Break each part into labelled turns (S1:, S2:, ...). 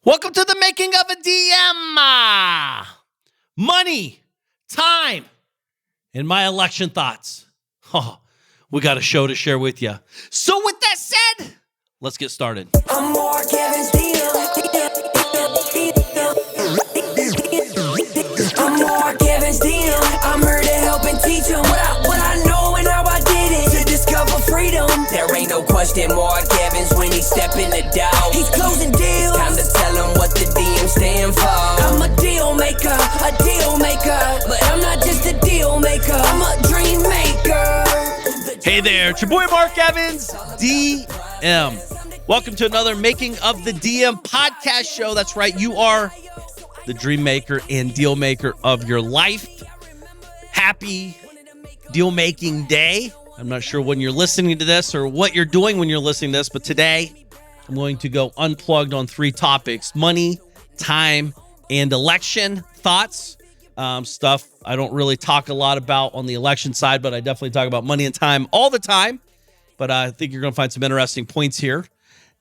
S1: Welcome to the making of a DM. Money, time, and my election thoughts. Oh, we got a show to share with you. So with that said, let's get started.
S2: I'm more Kevin's DM. I'm more Kevin's DM. I'm here to help and teach him what I know and how I did it. To discover freedom. There ain't no question more Kevin's when he step in the door. He's closing deals. Time to tell him what the DM stand for. I'm a deal maker. But I'm not just a deal maker. I'm a dream maker.
S1: Hey there, it's your boy Mark Evans, DM. Welcome to another Making of the DM podcast show. That's right, you are the dream maker and deal maker of your life. Happy deal making day. I'm not sure when you're listening to this or what you're doing when you're listening to this, but today I'm going to go unplugged on three topics: money, time, and election thoughts. Stuff I don't really talk a lot about on the election side, but I definitely talk about money and time all the time. But I think you're going to find some interesting points here.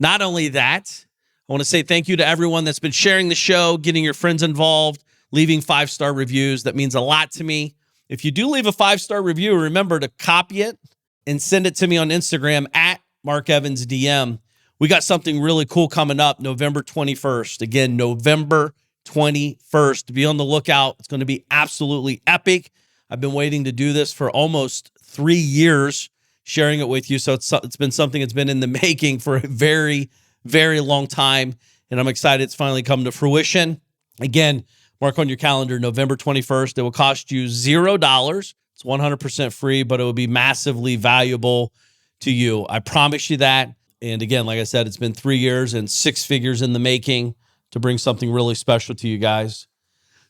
S1: Not only that, I want to say thank you to everyone that's been sharing the show, getting your friends involved, leaving 5-star reviews. That means a lot to me. If you do leave a 5-star review, remember to copy it and send it to me on Instagram at Mark Evans DM. We got something really cool coming up November 21st. Again, November 21st. Be on the lookout. It's going to be absolutely epic. I've been waiting to do this for almost 3 years, sharing it with you. So it's been something that's been in the making for a very, very long time. And I'm excited it's finally come to fruition. Again, mark on your calendar, November 21st. It will cost you $0. It's 100% free, but it will be massively valuable to you. I promise you that. And again, like I said, it's been 3 years and 6 figures in the making to bring something really special to you guys.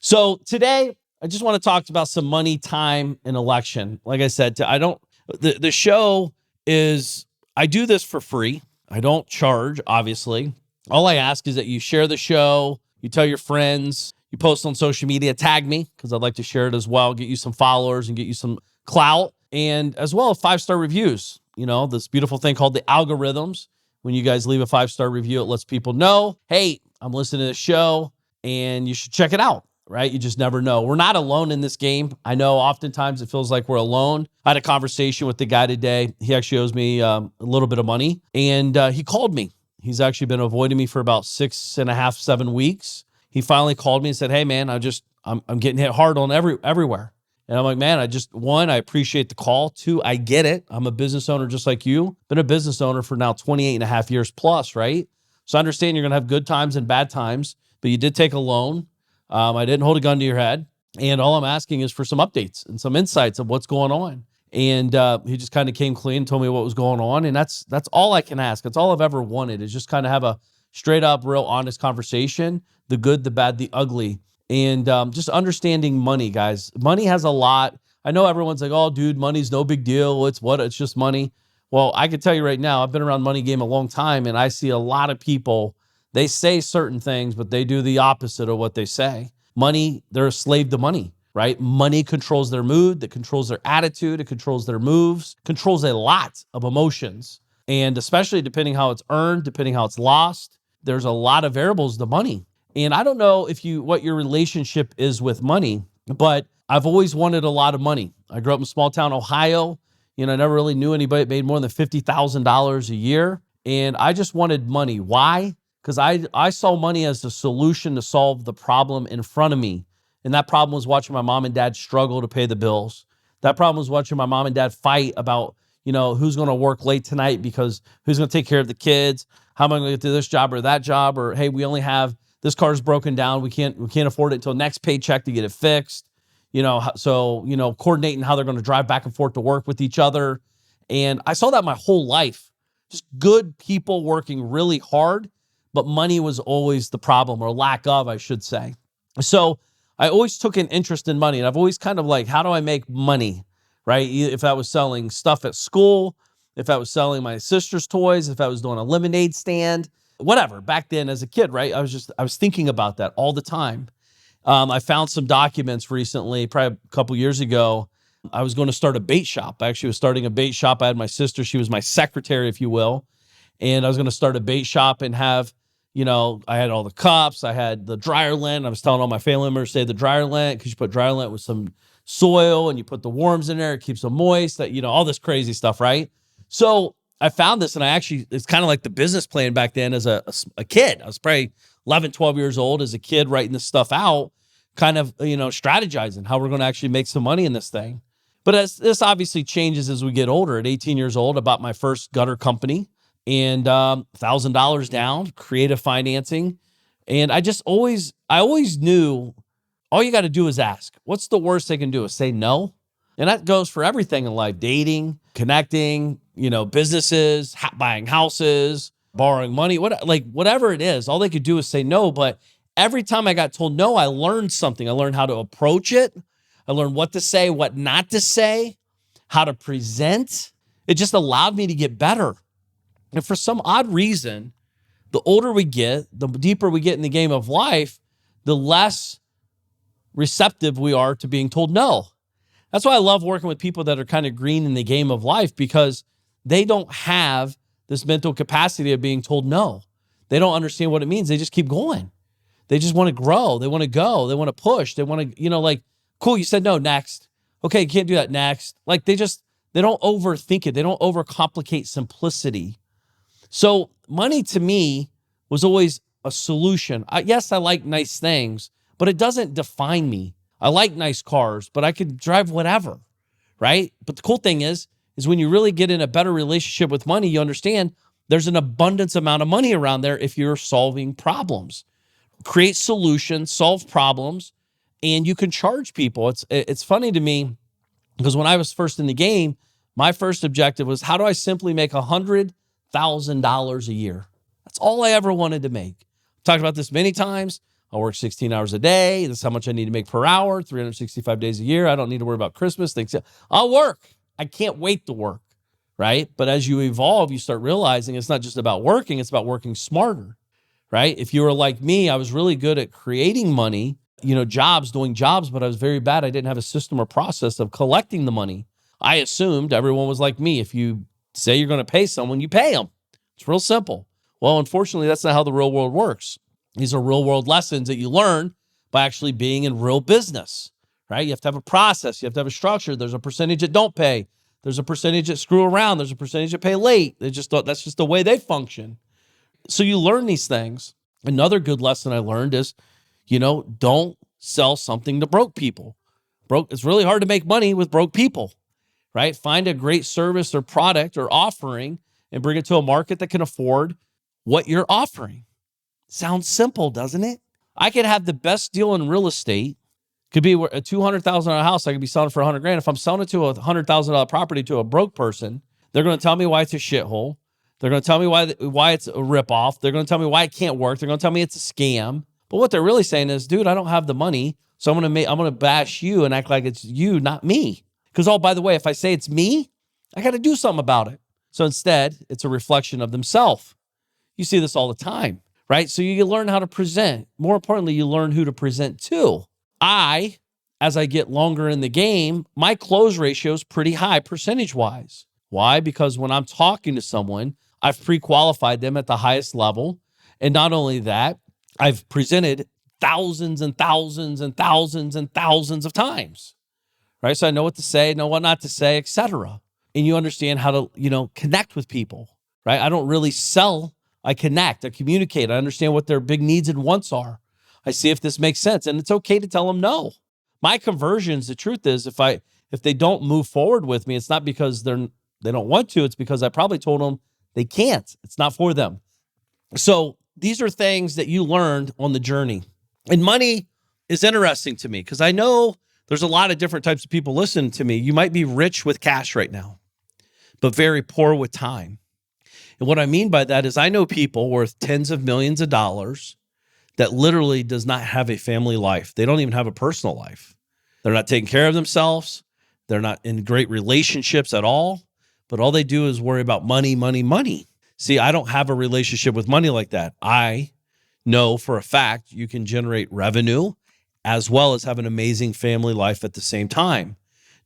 S1: So today, I just want to talk about some money, time, and election. Like I said, the show is, I do this for free. I don't charge, obviously. All I ask is that you share the show, you tell your friends, you post on social media, tag me, because I'd like to share it as well, get you some followers and get you some clout, and as well as 5-star reviews. You know, this beautiful thing called the algorithms. When you guys leave a 5-star review, it lets people know, hey, I'm listening to the show and you should check it out, right? You just never know. We're not alone in this game. I know oftentimes it feels like we're alone. I had a conversation with the guy today. He actually owes me a little bit of money, and he called me. He's actually been avoiding me for about 6.5, 7 weeks. He finally called me and said, hey man, I'm getting hit hard on everywhere. And I'm like, man, I appreciate the call. 2, I get it. I'm a business owner just like you. Been a business owner for now 28 and a half years plus, right? So I understand you're going to have good times and bad times, but you did take a loan. I didn't hold a gun to your head. And all I'm asking is for some updates and some insights of what's going on. And he just kind of came clean, told me what was going on. And that's all I can ask. That's all I've ever wanted, is just kind of have a straight up, real honest conversation, the good, the bad, the ugly. And just understanding money, guys. Money has a lot. I know everyone's like, oh, dude, money's no big deal. It's just money. Well, I can tell you right now, I've been around money game a long time, and I see a lot of people, they say certain things, but they do the opposite of what they say. Money, they're a slave to money, right? Money controls their mood, it controls their attitude, it controls their moves, controls a lot of emotions. And especially depending how it's earned, depending how it's lost, there's a lot of variables to money. And I don't know what your relationship is with money, but I've always wanted a lot of money. I grew up in small town Ohio. I never really knew anybody that made more than $50,000 a year. And I just wanted money. Why? Because I saw money as the solution to solve the problem in front of me. And that problem was watching my mom and dad struggle to pay the bills. That problem was watching my mom and dad fight about, who's going to work late tonight because who's going to take care of the kids? How am I going to get to this job or that job? Or, hey, we only have, this car's broken down. We can't afford it until next paycheck to get it fixed. Coordinating how they're going to drive back and forth to work with each other. And I saw that my whole life. Just good people working really hard, but money was always the problem, or lack of, I should say. So I always took an interest in money, and I've always kind of like, how do I make money, right? If I was selling stuff at school, if I was selling my sister's toys, if I was doing a lemonade stand, whatever. Back then as a kid, right? I was thinking about that all the time. I found some documents recently, probably a couple years ago. I was going to start a bait shop. I actually was starting a bait shop. I had my sister. She was my secretary, if you will. And I was going to start a bait shop and have, I had all the cups. I had the dryer lint. I was telling all my family members to save the dryer lint because you put dryer lint with some soil and you put the worms in there. It keeps them moist. All this crazy stuff, right? So I found this, and it's kind of like the business plan back then as a kid. I was probably 11, 12 years old as a kid writing this stuff out, kind of, strategizing how we're going to actually make some money in this thing. But as this obviously changes as we get older. At 18 years old, I bought my first gutter company and $1,000 down, creative financing. And I always knew all you got to do is ask. What's the worst they can do is say no. And that goes for everything in life: dating, connecting, businesses, buying houses, borrowing money, whatever it is. All they could do is say no. But every time I got told no, I learned something. I learned how to approach it. I learned what to say, what not to say, how to present. It just allowed me to get better. And for some odd reason, the older we get, the deeper we get in the game of life, the less receptive we are to being told no. That's why I love working with people that are kind of green in the game of life, because they don't have this mental capacity of being told no. They don't understand what it means. They just keep going. They just want to grow. They want to go. They want to push. They want to, cool, you said no, next. Okay, you can't do that, next. They don't overthink it. They don't overcomplicate simplicity. So money to me was always a solution. Yes, I like nice things, but it doesn't define me. I like nice cars, but I could drive whatever, right? But the cool thing is when you really get in a better relationship with money, you understand there's an abundance amount of money around there if you're solving problems. Create solutions, solve problems, and you can charge people. It's funny to me because when I was first in the game, my first objective was, how do I simply make $100,000 a year? That's all I ever wanted to make. I've talked about this many times. I work 16 hours a day. That's how much I need to make per hour, 365 days a year. I don't need to worry about Christmas things. I'll work. I can't wait to work, right? But as you evolve, you start realizing it's not just about working, it's about working smarter, right? If you were like me, I was really good at creating money, doing jobs, but I was very bad. I didn't have a system or process of collecting the money. I assumed everyone was like me. If you say you're going to pay someone, you pay them. It's real simple. Well, unfortunately, that's not how the real world works. These are real world lessons that you learn by actually being in real business, right? You have to have a process. You have to have a structure. There's a percentage that don't pay. There's a percentage that screw around. There's a percentage that pay late. That's just the way they function. So you learn these things. Another good lesson I learned is, don't sell something to broke people. It's really hard to make money with broke people, right? Find a great service or product or offering and bring it to a market that can afford what you're offering. Sounds simple, doesn't it? I could have the best deal in real estate. Could be a $200,000 house. I could be selling for $100,000. If I'm selling it to a $100,000 property to a broke person, they're going to tell me why it's a shithole. They're going to tell me why it's a ripoff. They're going to tell me why it can't work. They're going to tell me it's a scam. But what they're really saying is, dude, I don't have the money, so I'm going to bash you and act like it's you, not me. Because, oh, by the way, if I say it's me, I got to do something about it. So instead, it's a reflection of themselves. You see this all the time, right? So you learn how to present. More importantly, you learn who to present to. As I get longer in the game, my close ratio is pretty high percentage-wise. Why? Because when I'm talking to someone, I've pre-qualified them at the highest level. And not only that, I've presented thousands and thousands and thousands and thousands of times, right? So I know what to say, know what not to say, etc. And you understand how to, connect with people, right? I don't really sell. I connect, I communicate. I understand what their big needs and wants are. I see if this makes sense. And it's okay to tell them no. My conversions, the truth is, if they don't move forward with me, it's not because they don't want to. It's because I probably told them they can't. It's not for them. So these are things that you learned on the journey. And money is interesting to me because I know there's a lot of different types of people listening to me. You might be rich with cash right now, but very poor with time. And what I mean by that is I know people worth tens of millions of dollars that literally does not have a family life. They don't even have a personal life. They're not taking care of themselves. They're not in great relationships at all. But all they do is worry about money, money, money. See, I don't have a relationship with money like that. I know for a fact you can generate revenue as well as have an amazing family life at the same time.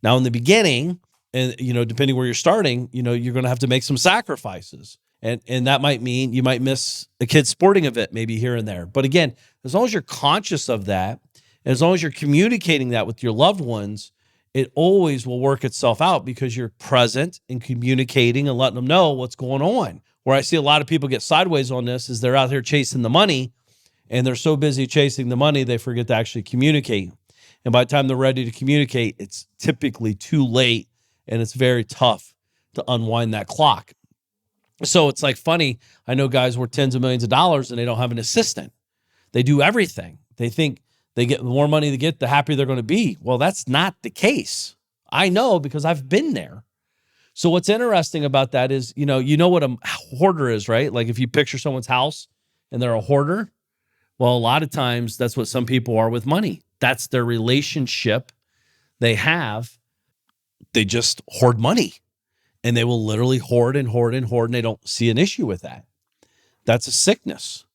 S1: Now, in the beginning, and depending where you're starting, you're going to have to make some sacrifices. And that might mean you might miss a kid's sporting event maybe here and there. But again, as long as you're conscious of that, and as long as you're communicating that with your loved ones, it always will work itself out because you're present and communicating and letting them know what's going on. Where I see a lot of people get sideways on this is they're out here chasing the money, and they're so busy chasing the money, they forget to actually communicate. And by the time they're ready to communicate, it's typically too late, and it's very tough to unwind that clock. So it's like funny. I know guys worth tens of millions of dollars and they don't have an assistant. They do everything. They think they get the more money they get, the happier they're going to be. Well, that's not the case. I know because I've been there. So what's interesting about that is, you know what a hoarder is, right? Like if you picture someone's house and they're a hoarder, well, a lot of times that's what some people are with money. That's their relationship they have. They just hoard money. And they will literally hoard and hoard and hoard, and they don't see an issue with that. That's a sickness,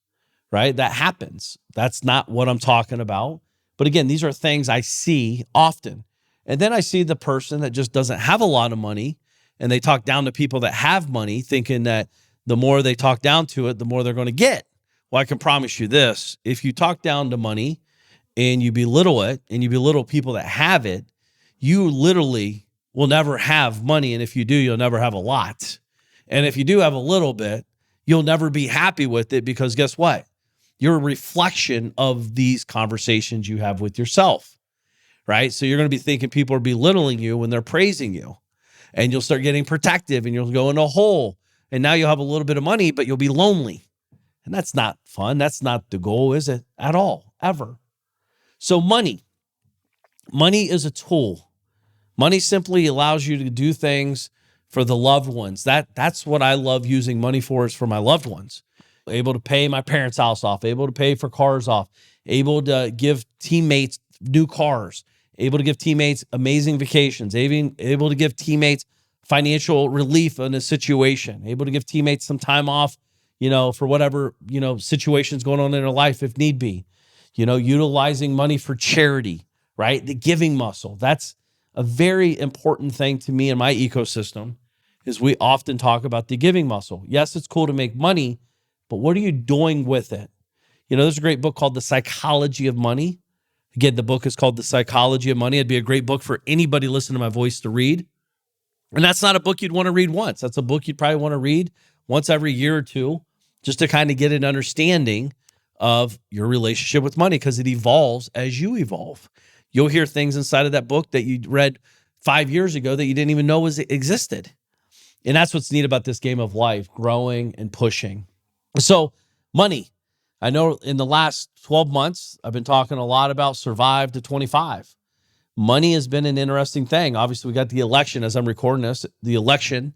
S1: right? That happens. That's not what I'm talking about. But again, these are things I see often. And then I see the person that just doesn't have a lot of money, and they talk down to people that have money, thinking that the more they talk down to it, the more they're going to get. Well, I can promise you this. If you talk down to money and you belittle it, and you belittle people that have it, you literally will never have money. And if you do, you'll never have a lot. And if you do have a little bit, you'll never be happy with it because guess what? You're a reflection of these conversations you have with yourself, right? So you're going to be thinking people are belittling you when they're praising you. And you'll start getting protective and you'll go in a hole. And now you'll have a little bit of money, but you'll be lonely. And that's not fun. That's not the goal, is it? At all, ever. So money is a tool. Money simply allows you to do things for the loved ones. That's what I love using money for, is for my loved ones. Able to pay my parents' house off, able to pay for cars off, able to give teammates new cars, able to give teammates amazing vacations, able to give teammates financial relief in a situation, able to give teammates some time off, for whatever, situations going on in their life if need be. Utilizing money for charity, right? The giving muscle. That's a very important thing to me in my ecosystem, is we often talk about the giving muscle. Yes, it's cool to make money, but what are you doing with it? There's a great book called The Psychology of Money. Again, the book is called The Psychology of Money. It'd be a great book for anybody listening to my voice to read. And that's not a book you'd want to read once. That's a book you'd probably want to read once every year or two, just to kind of get an understanding of your relationship with money, because it evolves as you evolve. You'll hear things inside of that book that you read 5 years ago that you didn't even know existed. And that's what's neat about this game of life, growing and pushing. So money, I know in the last 12 months, I've been talking a lot about survive to 25. Money has been an interesting thing. Obviously, we got the election as I'm recording this. The election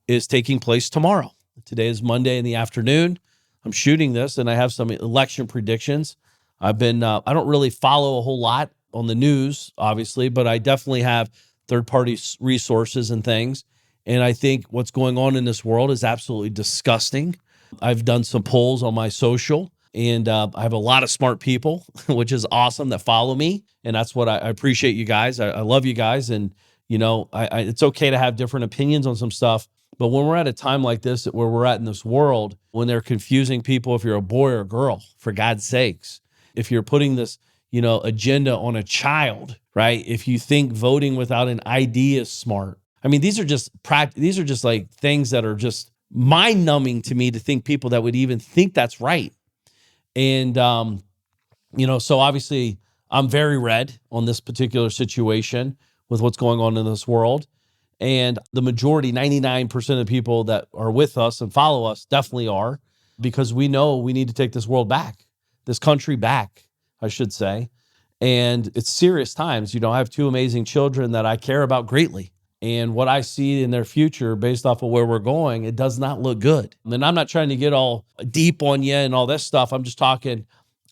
S1: is taking place tomorrow. Today is Monday in the afternoon. I'm shooting this and I have some election predictions. I don't really follow a whole lot on the news, obviously, but I definitely have third-party resources and things. And I think what's going on in this world is absolutely disgusting. I've done some polls on my social, and I have a lot of smart people, which is awesome, that follow me. And that's what I appreciate you guys. I love you guys. And, it's okay to have different opinions on some stuff. But when we're at a time like this, where we're at in this world, when they're confusing people if you're a boy or a girl, for God's sakes, if you're putting this agenda on a child, right? If you think voting without an ID is smart. I mean, these are just like things that are just mind-numbing to me, to think people that would even think that's right. And, so obviously I'm very red on this particular situation with what's going on in this world. And the majority, 99% of people that are with us and follow us definitely are, because we know we need to take this world back, this country back, I should say. And it's serious times. I have two amazing children that I care about greatly. And what I see in their future, based off of where we're going, it does not look good. And I'm not trying to get all deep on you and all this stuff. I'm just talking,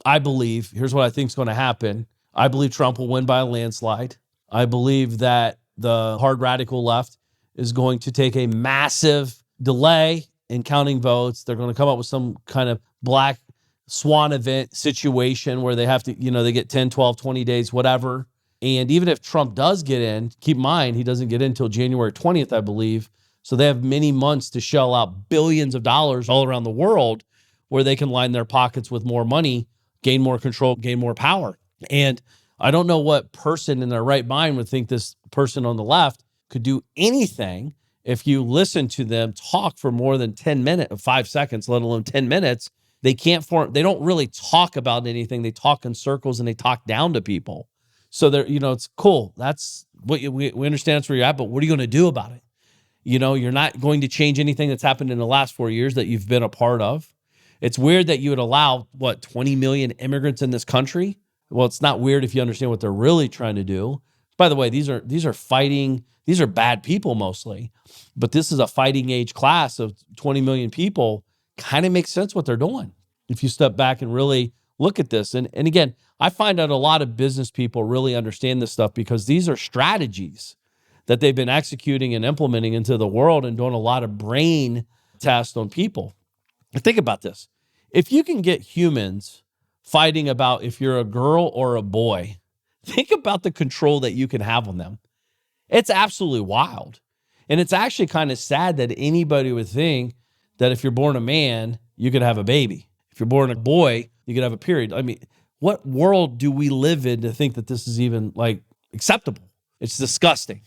S1: I believe, here's what I think is going to happen. I believe Trump will win by a landslide. I believe that the hard radical left is going to take a massive delay in counting votes. They're going to come up with some kind of black swan event situation where they have to, they get 10, 12, 20 days, whatever. And even if Trump does get in, keep in mind, he doesn't get in until January 20th, I believe. So they have many months to shell out billions of dollars all around the world where they can line their pockets with more money, gain more control, gain more power. And I don't know what person in their right mind would think this person on the left could do anything if you listen to them talk for more than 10 minutes, 5 seconds, let alone 10 minutes. They don't really talk about anything. They talk in circles and they talk down to people. So it's cool. That's what we understand that's where you're at, but what are you going to do about it? You're not going to change anything that's happened in the last 4 years that you've been a part of. It's weird that you would allow, 20 million immigrants in this country? Well, it's not weird if you understand what they're really trying to do. By the way, these are bad people mostly, but this is a fighting age class of 20 million people. Kind of makes sense what they're doing if you step back and really look at this. And again, I find out a lot of business people really understand this stuff because these are strategies that they've been executing and implementing into the world and doing a lot of brain tests on people. And think about this. If you can get humans fighting about if you're a girl or a boy, think about the control that you can have on them. It's absolutely wild. And it's actually kind of sad that anybody would think that if you're born a man, you could have a baby. If you're born a boy, you could have a period. I mean, what world do we live in to think that this is even acceptable? It's disgusting.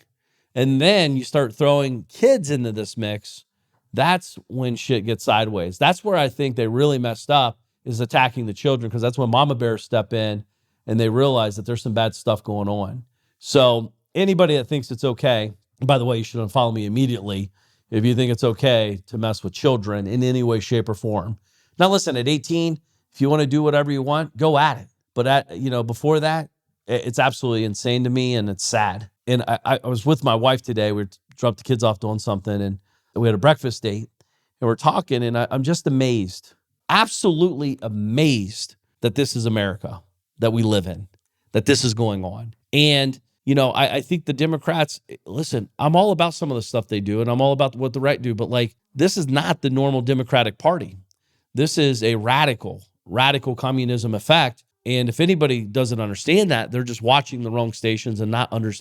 S1: And then you start throwing kids into this mix. That's when shit gets sideways. That's where I think they really messed up, is attacking the children, because that's when mama bears step in and they realize that there's some bad stuff going on. So anybody that thinks it's okay, and by the way, you should unfollow me immediately if you think it's okay to mess with children in any way, shape, or form. Now listen, at 18, if you want to do whatever you want, go at it. But before that, it's absolutely insane to me, and it's sad. And I was with my wife today. We dropped the kids off doing something, and we had a breakfast date, and we're talking, and I'm just amazed, absolutely amazed that this is America that we live in, that this is going on. And, I think the Democrats, listen, I'm all about some of the stuff they do, and I'm all about what the right do, but this is not the normal Democratic Party. This is a radical communism effect. And if anybody doesn't understand that, they're just watching the wrong stations and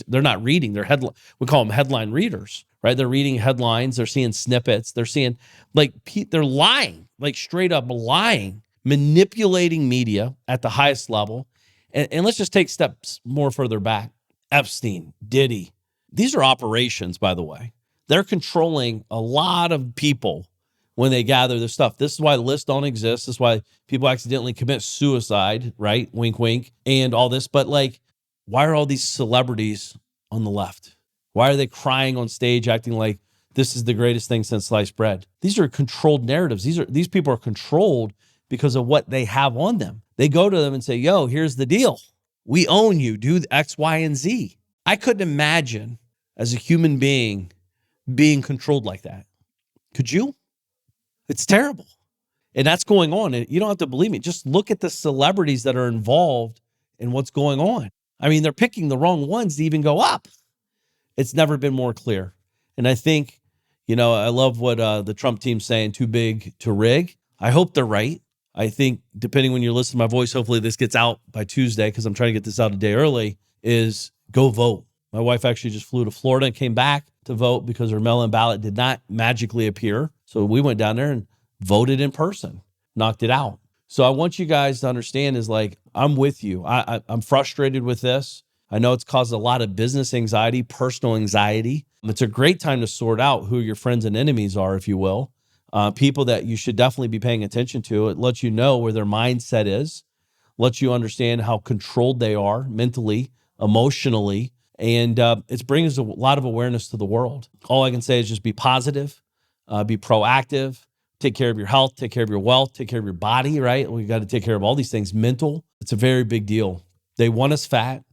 S1: they're not reading their headline. We call them headline readers, right? They're reading headlines. They're seeing snippets. They're seeing they're lying, straight up lying, manipulating media at the highest level. And let's just take steps more further back. Epstein, Diddy, these are operations, by the way. They're controlling a lot of people when they gather this stuff. This is why lists don't exist. This is why people accidentally commit suicide, right? Wink, wink, and all this. But why are all these celebrities on the left? Why are they crying on stage, acting like this is the greatest thing since sliced bread? These are controlled narratives. These people are controlled because of what they have on them. They go to them and say, yo, here's the deal. We own you. Do X, Y, and Z. I couldn't imagine as a human being controlled like that. Could you? It's terrible. And that's going on. And you don't have to believe me. Just look at the celebrities that are involved in what's going on. I mean, they're picking the wrong ones to even go up. It's never been more clear. And I think, I love what the Trump team's saying, too big to rig. I hope they're right. I think, depending when you're listening to my voice, hopefully this gets out by Tuesday, because I'm trying to get this out a day early, is go vote. My wife actually just flew to Florida and came back to vote because her mail-in ballot did not magically appear. So we went down there and voted in person, knocked it out. So I want you guys to understand is I'm with you. I'm frustrated with this. I know it's caused a lot of business anxiety, personal anxiety. It's a great time to sort out who your friends and enemies are, if you will. People that you should definitely be paying attention to. It lets you know where their mindset is, lets you understand how controlled they are mentally, emotionally, and it brings a lot of awareness to the world. All I can say is just be positive, be proactive, take care of your health, take care of your wealth, take care of your body, right? We got to take care of all these things. Mental, it's a very big deal. They want us fat,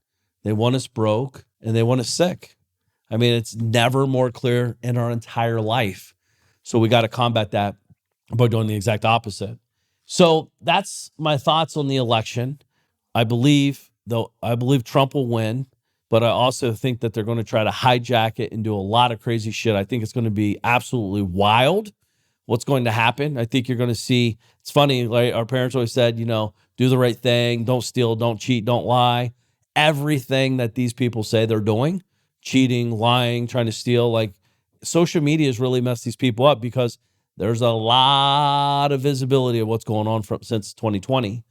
S1: they want us broke, and they want us sick. I mean, it's never more clear in our entire life. So we got to combat that by doing the exact opposite. So that's my thoughts on the election. I believe Trump will win, but I also think that they're going to try to hijack it and do a lot of crazy shit. I think it's going to be absolutely wild what's going to happen. I think you're going to see, it's funny, our parents always said, do the right thing, don't steal, don't cheat, don't lie. Everything that these people say they're doing, cheating, lying, trying to steal, social media has really messed these people up because there's a lot of visibility of what's going on since 2020.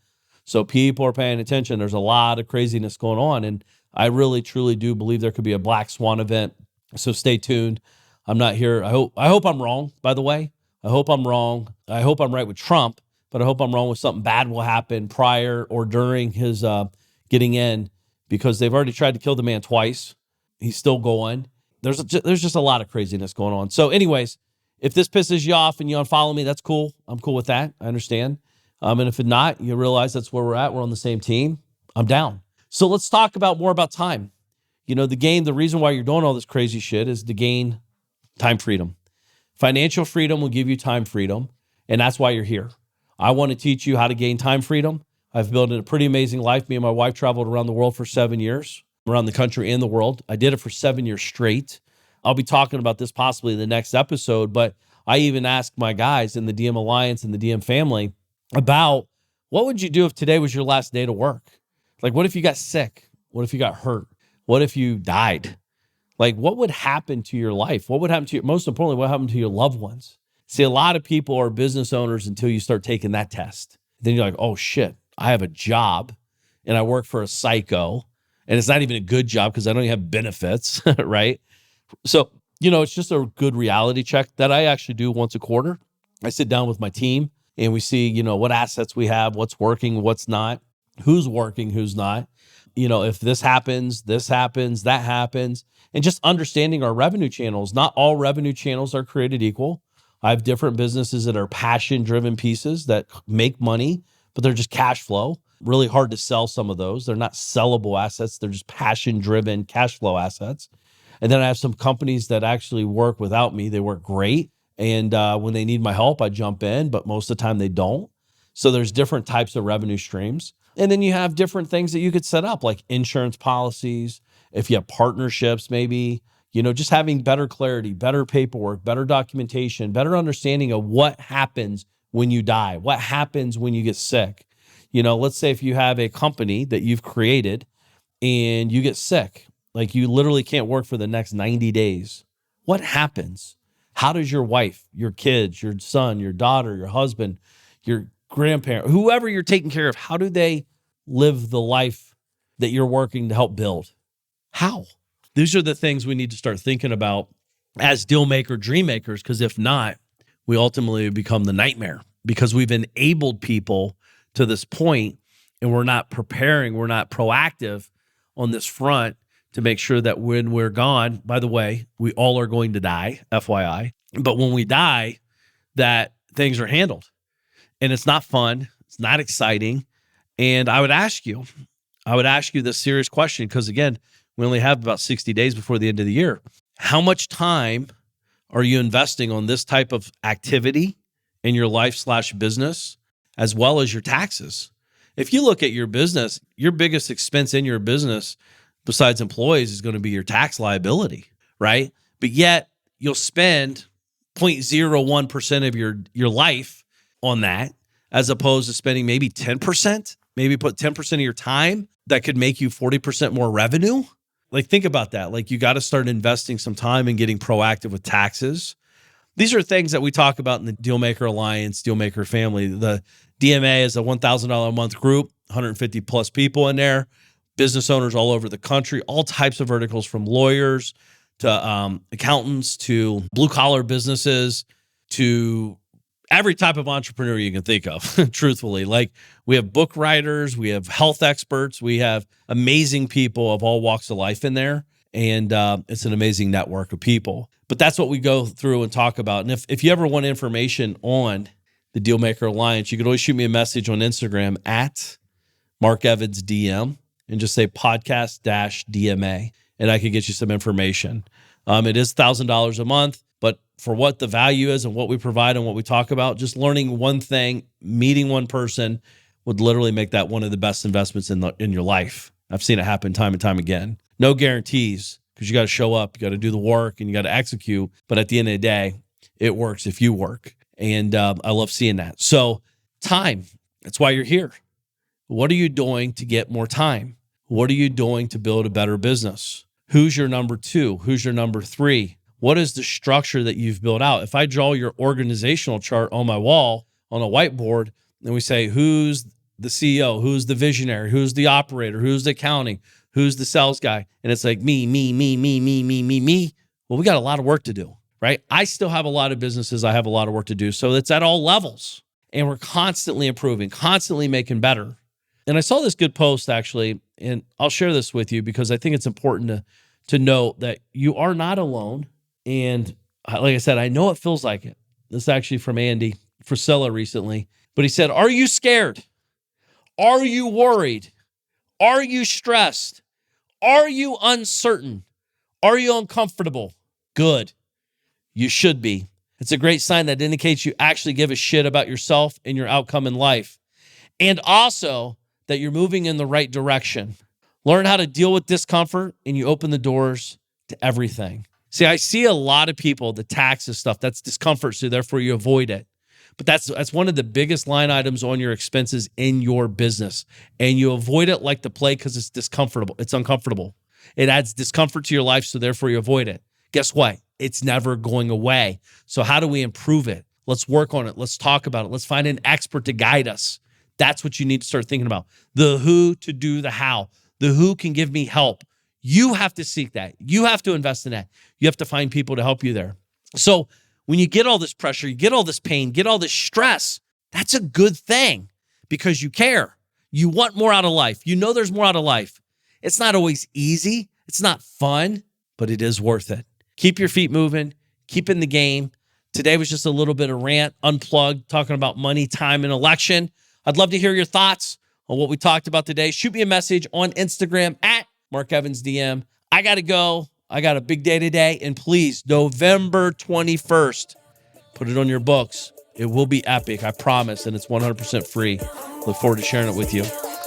S1: So people are paying attention. There's a lot of craziness going on. And I really, truly do believe there could be a black swan event. So stay tuned. I'm not here. I hope I'm wrong, by the way. I hope I'm wrong. I hope I'm right with Trump, but I hope I'm wrong with something bad will happen prior or during his getting in, because they've already tried to kill the man twice. He's still going. There's just a lot of craziness going on. So anyways, if this pisses you off and you unfollow me, that's cool. I'm cool with that. I understand. And if not, you realize that's where we're at. We're on the same team. I'm down. So let's talk more about time. The reason why you're doing all this crazy shit is to gain time freedom. Financial freedom will give you time freedom, and that's why you're here. I want to teach you how to gain time freedom. I've built a pretty amazing life. Me and my wife traveled around the world for 7 years, around the country and the world. I did it for 7 years straight. I'll be talking about this possibly in the next episode, but I even asked my guys in the DM Alliance and the DM family about what would you do if today was your last day to work? Like, what if you got sick? What if you got hurt? What if you died? Like, what would happen to your life? What would happen to most importantly, what happened to your loved ones? See, a lot of people are business owners until you start taking that test. Then you're like, oh shit, I have a job and I work for a psycho, and it's not even a good job because I don't even have benefits, right? So, it's just a good reality check that I actually do once a quarter. I sit down with my team and we see, what assets we have, what's working, what's not, who's working, who's not. If this happens, that happens. And just understanding our revenue channels. Not all revenue channels are created equal. I have different businesses that are passion-driven pieces that make money, but they're just cash flow. Really hard to sell some of those. They're not sellable assets. They're just passion-driven cash flow assets. And then I have some companies that actually work without me. They work great. And when they need my help, I jump in, but most of the time they don't. So there's different types of revenue streams. And then you have different things that you could set up, like insurance policies. If you have partnerships, maybe, just having better clarity, better paperwork, better documentation, better understanding of what happens when you die, what happens when you get sick. Let's say if you have a company that you've created and you get sick, like you literally can't work for the next 90 days. What happens? How does your wife, your kids, your son, your daughter, your husband, your grandparent, whoever you're taking care of, how do they live the life that you're working to help build? How? These are the things we need to start thinking about as deal maker, dream makers, because if not, we ultimately become the nightmare because we've enabled people to this point and we're not preparing, we're not proactive on this front to make sure that when we're gone, by the way, we all are going to die, FYI, but when we die, that things are handled. And it's not fun. It's not exciting. And I would ask you this serious question, because again, we only have about 60 days before the end of the year. How much time are you investing on this type of activity in your life/business, as well as your taxes? If you look at your business, your biggest expense in your business, besides employees, is going to be your tax liability, right? But yet you'll spend 0.01% of your life on that, as opposed to spending maybe 10%, maybe put 10% of your time that could make you 40% more revenue. Like, think about that. Like, you got to start investing some time and getting proactive with taxes. These are things that we talk about in the Dealmaker Alliance, Dealmaker family. The DMA is a $1,000 a month group, 150 plus people in there, business owners all over the country, all types of verticals, from lawyers to accountants to blue collar businesses to every type of entrepreneur you can think of, truthfully. Like, we have book writers, we have health experts, we have amazing people of all walks of life in there. And it's an amazing network of people. But that's what we go through and talk about. And if you ever want information on the Dealmaker Alliance, you can always shoot me a message on Instagram at Mark Evans DM and just say podcast-DMA, and I can get you some information. It is $1,000 a month. But for what the value is and what we provide and what we talk about, just learning one thing, meeting one person would literally make that one of the best investments in your life. I've seen it happen time and time again. No guarantees, because you got to show up, you got to do the work, and you got to execute. But at the end of the day, it works if you work. And I love seeing that. So time, that's why you're here. What are you doing to get more time? What are you doing to build a better business? Who's your number two? Who's your number three? What is the structure that you've built out? If I draw your organizational chart on my wall on a whiteboard, and we say, who's the CEO, who's the visionary, who's the operator, who's the accounting, who's the sales guy, and it's like me. Well, we got a lot of work to do, right? I still have a lot of businesses. I have a lot of work to do. So it's at all levels. And we're constantly improving, constantly making better. And I saw this good post, actually, and I'll share this with you because I think it's important to note that you are not alone. And like I said, I know it feels like it. This is actually from Andy Frisella recently. But he said, are you scared? Are you worried? Are you stressed? Are you uncertain? Are you uncomfortable? Good. You should be. It's a great sign that indicates you actually give a shit about yourself and your outcome in life. And also that you're moving in the right direction. Learn how to deal with discomfort and you open the doors to everything. See, I see a lot of people, the taxes stuff, that's discomfort, so therefore you avoid it. But that's one of the biggest line items on your expenses in your business. And you avoid it like the plague because it's discomfortable. It's uncomfortable. It adds discomfort to your life, so therefore you avoid it. Guess what? It's never going away. So how do we improve it? Let's work on it. Let's talk about it. Let's find an expert to guide us. That's what you need to start thinking about. The who to do the how. The who can give me help. You have to seek that. You have to invest in that. You have to find people to help you there. So when you get all this pressure, you get all this pain, get all this stress, that's a good thing because you care. You want more out of life. You know there's more out of life. It's not always easy. It's not fun, but it is worth it. Keep your feet moving. Keep in the game. Today was just a little bit of rant, unplugged, talking about money, time, and election. I'd love to hear your thoughts on what we talked about today. Shoot me a message on Instagram at Mark Evans DM. I got to go. I got a big day today. And please, November 21st, put it on your books. It will be epic, I promise. And it's 100% free. Look forward to sharing it with you.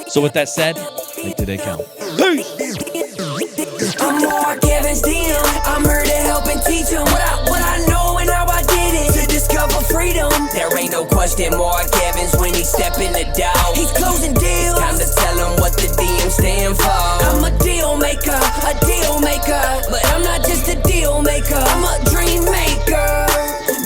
S1: So with that said, make today count. Peace.
S2: I'm Mark Evans DM. I'm here to help and teach them what I know and how I did it. To discover freedom. There ain't no question Mark Evans when he step in the door. He's closing deals. Time to tell him what the DM stand for. I'm a deal maker. But I'm not just a deal maker. I'm a dream maker.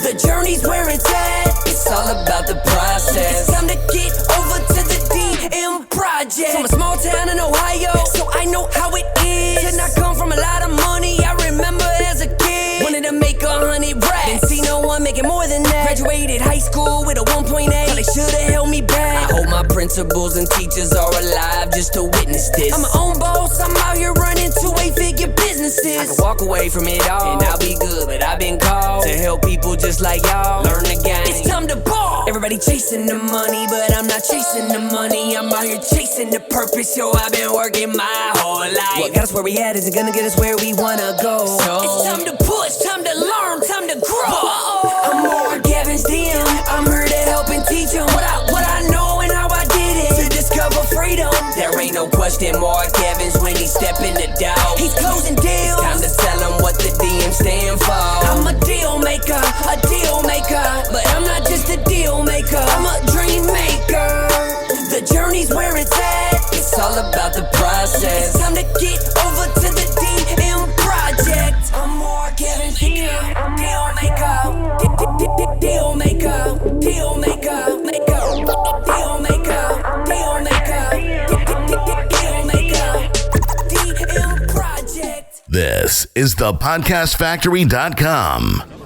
S2: The journey's where it's at. It's all about the process. It's time to get over to the DM project. From a small town in Ohio, so I know how it is. Did not come from a lot of money. I remember as a kid, wanted to make 100 racks. Didn't see no one making more than that. Graduated high school with a 1.8. They should've held me back. I hope my principals and teachers are alive just to witness this. I'm my own boss. I'm out here running 2-8-figure businesses. I can walk away from it all and I'll be good, but I've been called to help people just like y'all learn the game. It's time to ball. Everybody chasing the money, but I'm not chasing the money. I'm out here chasing the purpose. Yo, I've been working my whole life. What got us where we at isn't gonna get us where we wanna go. So it's time to push, time to learn, time to grow. I'm Mark Evans DM. I'm here to help and teach them what I know and how I did it. To discover freedom. There ain't no question Mark Evans when he step in the door. He's closing deals. It's time to tell him what the DM stand for. I'm a deal maker. But I'm not just a deal maker. I'm a dream maker. The journey's where it's at. It's all about the process. It's time to get over to the DM project. I'm Mark Evans DM. Deal maker. Deal maker. Deal maker. Deal maker. Deal maker. DM project.
S3: This is thepodcastfactory.com.